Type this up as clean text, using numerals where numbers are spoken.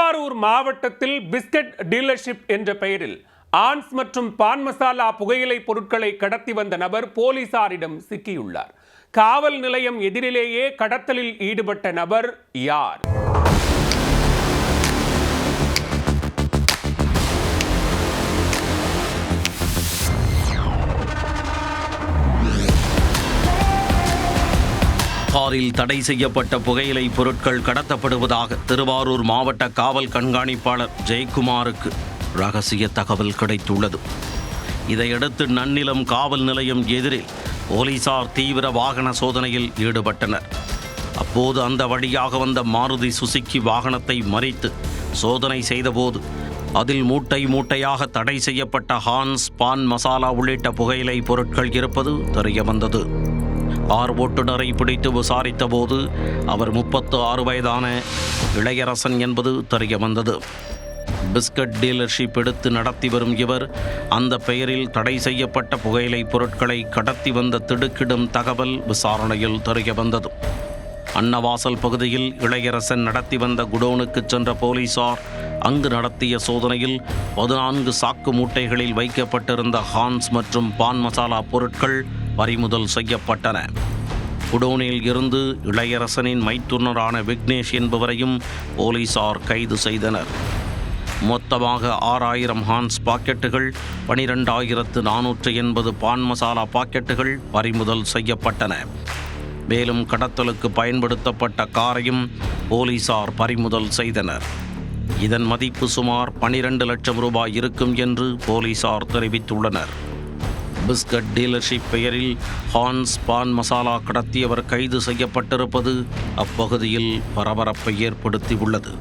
திருவாரூர் மாவட்டத்தில் biscuit dealership என்ற பெயரில் ஆன்ஸ் மற்றும் பான் மசாலா புகையிலை பொருட்களை கடத்தி வந்த நபர் போலீசாரிடம் சிக்கியுள்ளார். காவல் நிலையம் எதிரிலேயே கடத்தலில் ஈடுபட்ட நபர் யார்? காரில் தடை செய்யப்பட்ட புகையிலை பொருட்கள் கடத்தப்படுவதாக திருவாரூர் மாவட்ட காவல் கண்காணிப்பாளர் ஜெயக்குமாருக்கு ரகசிய தகவல் கிடைத்துள்ளது. இதையடுத்து நன்னிலம் காவல் நிலையம் எதிரில் போலீசார் தீவிர வாகன சோதனையில் ஈடுபட்டனர். அப்போது அந்த வழியாக வந்த மாருதி சுசுகி வாகனத்தை மறித்து சோதனை செய்தபோது அதில் மூட்டை மூட்டையாக தடை செய்யப்பட்ட ஹான்ஸ், பான் மசாலா உள்ளிட்ட புகையிலை பொருட்கள் இருப்பது தெரியவந்தது. கார் ஓட்டுநரை பிடித்து விசாரித்த போது அவர் 36 வயதான இளையரசன் என்பது தெரியவந்தது. பிஸ்கட் டீலர்ஷிப் எடுத்து நடத்தி வரும் இவர் அந்த பெயரில் தடை செய்யப்பட்ட புகையிலை பொருட்களை கடத்தி வந்த திடுக்கிடும் தகவல் விசாரணையில் தெரியவந்தது. அன்னவாசல் பகுதியில் இளையரசன் நடத்தி வந்த குடோனுக்கு சென்ற போலீசார் அங்கு நடத்திய சோதனையில் 14 சாக்கு மூட்டைகளில் வைக்கப்பட்டிருந்த ஹான்ஸ் மற்றும் பான் மசாலா பொருட்கள் பறிமுதல் செய்யப்பட்டன. குடோனில் இருந்து இளையரசனின் மைத்துனரான விக்னேஷ் என்பவரையும் போலீசார் கைது செய்தனர். மொத்தமாக 6000 ஹான்ஸ் பாக்கெட்டுகள், 12,480 பான் மசாலா பாக்கெட்டுகள் பறிமுதல் செய்யப்பட்டன. மேலும் கடத்தலுக்கு பயன்படுத்தப்பட்ட காரையும் போலீசார் பறிமுதல் செய்தனர். இதன் மதிப்பு சுமார் 12 லட்சம் ரூபாய் இருக்கும் என்று போலீசார் தெரிவித்துள்ளனர். பிஸ்கட் டீலர்ஷிப் பெயரில் ஹான்ஸ், பான் மசாலா கடத்தியவர் கைது செய்யப்பட்டிருப்பது அப்பகுதியில் பரபரப்பை ஏற்படுத்தியுள்ளது.